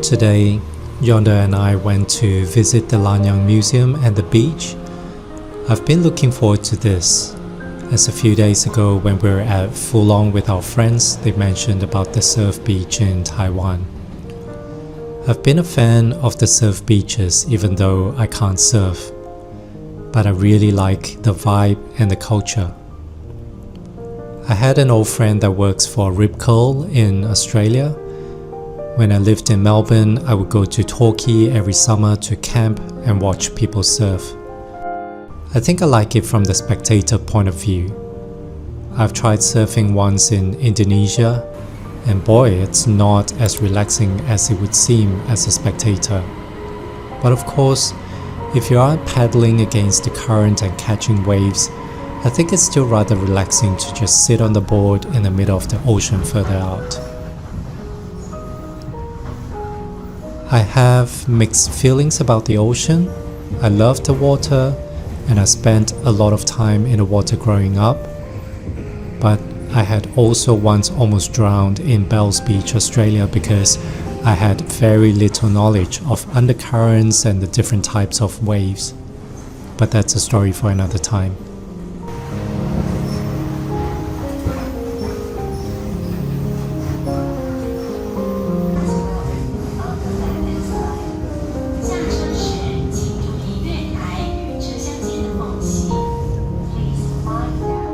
Today, Yonda and I went to visit the Lanyang Museum and the beach. I've been looking forward to this, as a few days ago when we were at Fulong with our friends, they mentioned about the surf beach in Taiwan. I've been a fan of the surf beaches even though I can't surf, but I really like the vibe and the culture. I had an old friend that works for Rip Curl in Australia. When I lived in Melbourne, I would go to Torquay every summer to camp and watch people surf. I think I like it from the spectator point of view. I've tried surfing once in Indonesia, and boy, it's not as relaxing as it would seem as a spectator. But of course, if you aren't paddling against the current and catching waves, I think it's still rather relaxing to just sit on the board in the middle of the ocean further out. I have mixed feelings about the ocean. I love the water, and I spent a lot of time in the water growing up. But I had also once almost drowned in Bells Beach, Australia because I had very little knowledge of undercurrents and the different types of waves. But that's a story for another time.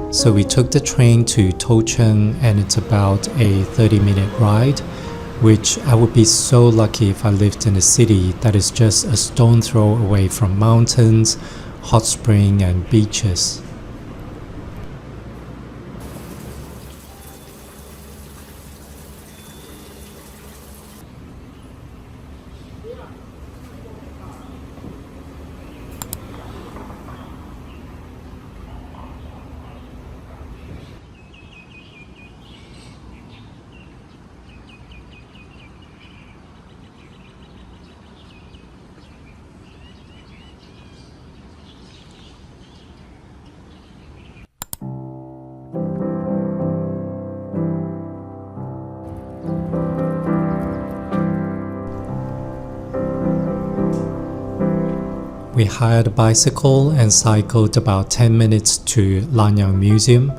So we took the train to Tocheng, and it's about a 30-minute ride, which I would be so lucky if I lived in a city that is just a stone throw away from mountains, hot spring and beaches. We hired a bicycle and cycled about 10 minutes to Lanyang Museum.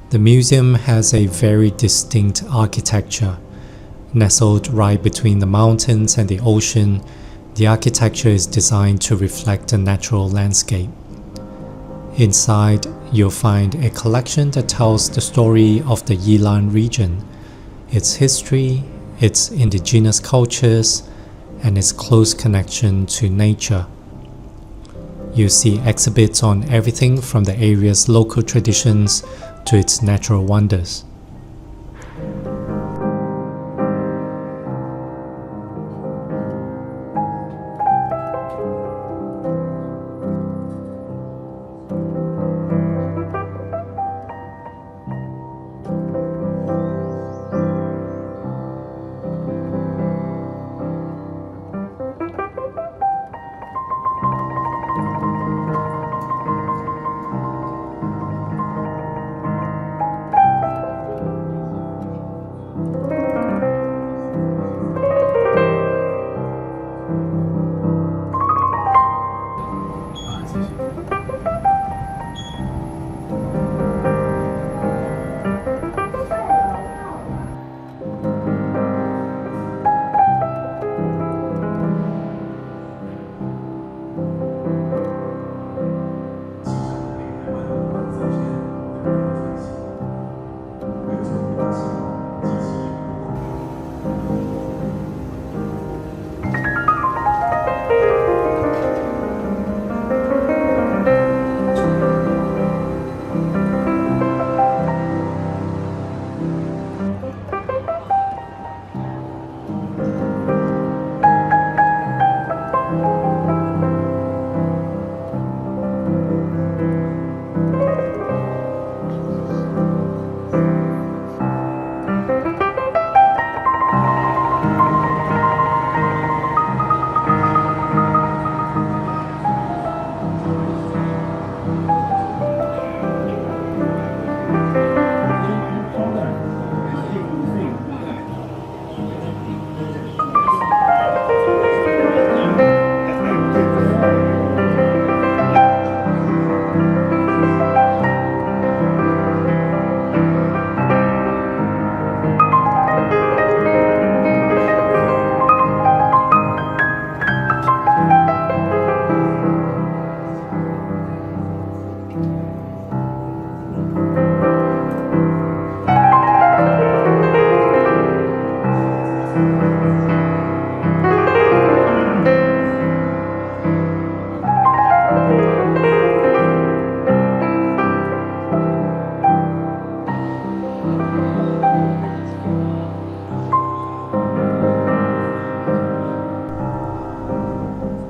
The museum has a very distinct architecture. Nestled right between the mountains and the ocean, the architecture is designed to reflect the natural landscape. Inside, you'll find a collection that tells the story of the Yilan region, its history, its indigenous cultures, and its close connection to nature. You see exhibits on everything from the area's local traditions to its natural wonders.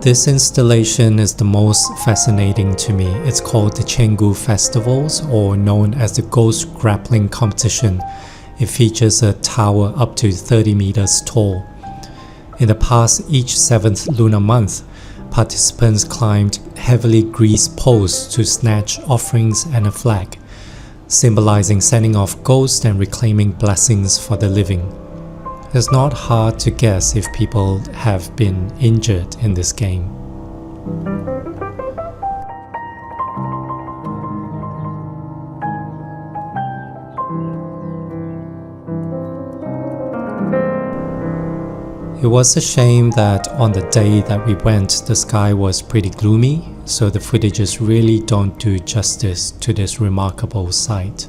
This installation is the most fascinating to me. It's called the Chengu Festivals, or known as the Ghost Grappling Competition. It features a tower up to 30 meters tall. In the past, each 7th lunar month, participants climbed heavily greased poles to snatch offerings and a flag, symbolizing sending off ghosts and reclaiming blessings for the living. It's not hard to guess if people have been injured in this game. It was a shame that on the day that we went, the sky was pretty gloomy, so the footages really don't do justice to this remarkable sight.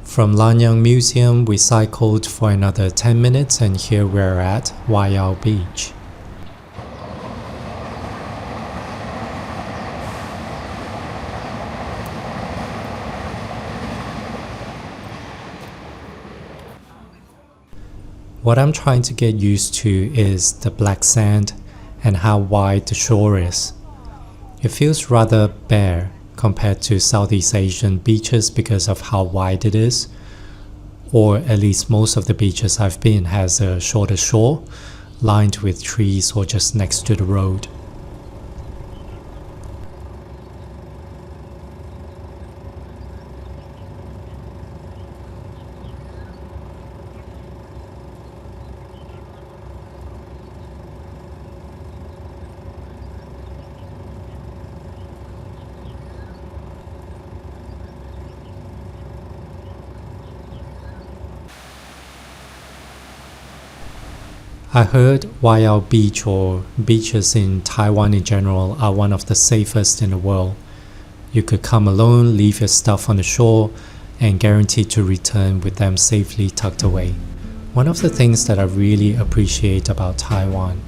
From Lanyang Museum, we cycled for another 10 minutes and here we're at Waiao Beach. What I'm trying to get used to is the black sand and how wide the shore is. It feels rather bare compared to Southeast Asian beaches because of how wide it is, or at least most of the beaches I've been has a shorter shore, lined with trees or just next to the road. I heard Waiao Beach, or beaches in Taiwan in general, are one of the safest in the world. You could come alone, leave your stuff on the shore, and guaranteed to return with them safely tucked away. One of the things that I really appreciate about Taiwan.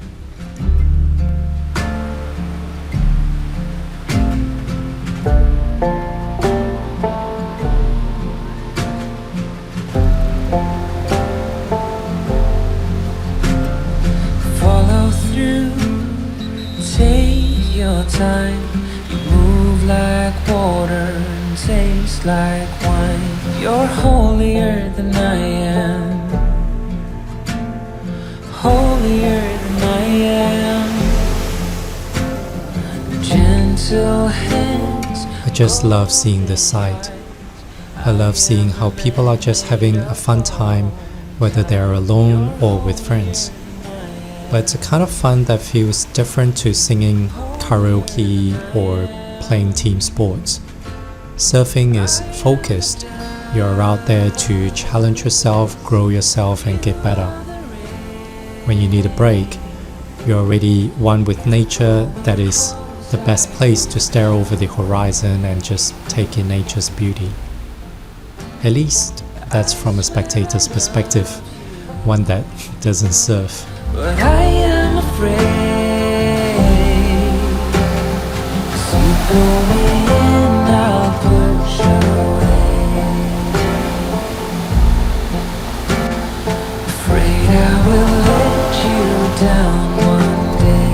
Time. You move like water and taste like wine. You're holier than I am, holier than I am. Gentle hands. I just love seeing this sight. I love seeing how people are just having a fun time, whether they're alone or with friends. But it's a kind of fun that feels different to singing karaoke or playing team sports. Surfing is focused. You're out there to challenge yourself, grow yourself, and get better. When you need a break, you're already one with nature. That is the best place to stare over the horizon and just take in nature's beauty. At least that's from a spectator's perspective, one that doesn't surf. But I am afraid, 'cause you pull me in, I'll push away. Afraid I will let you down one day.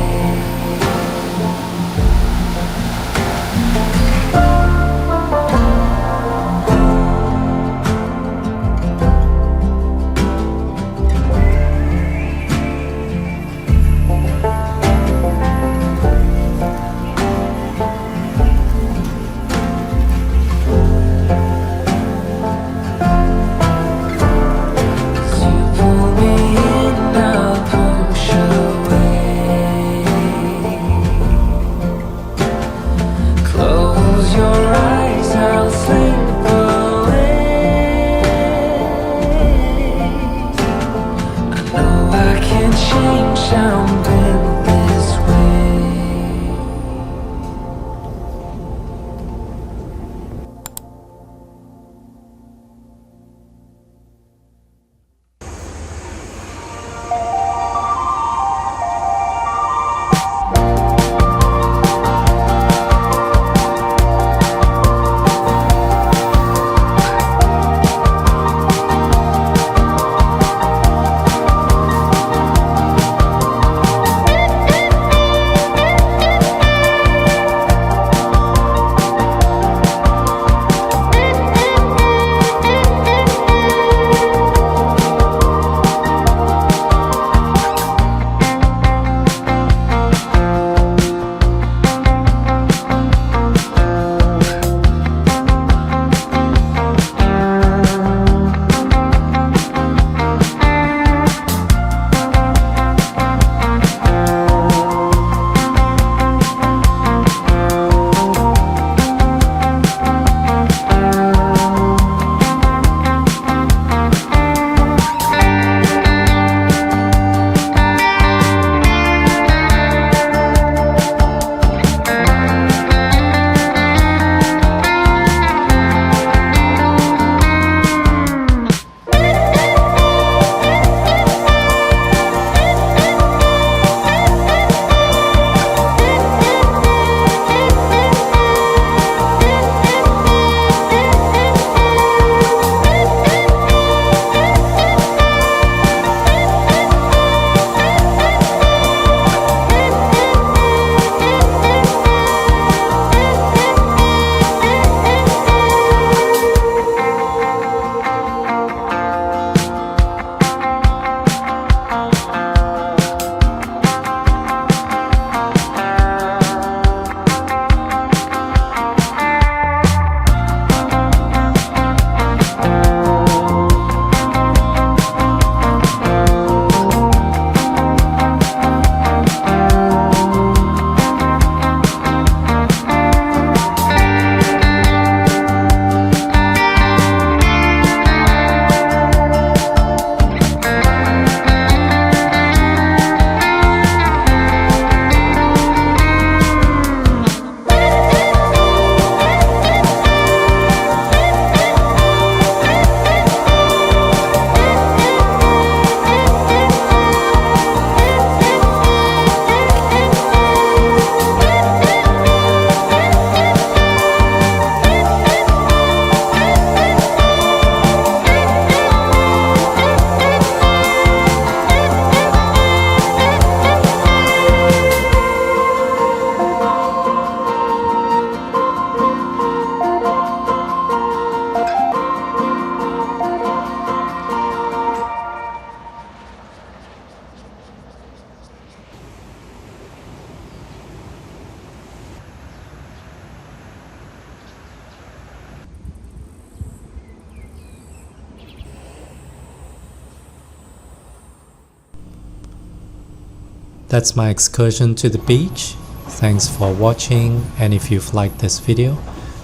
That's my excursion to the beach. Thanks for watching, and if you've liked this video,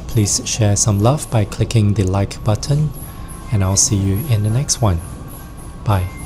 please share some love by clicking the like button, and I'll see you in the next one. Bye.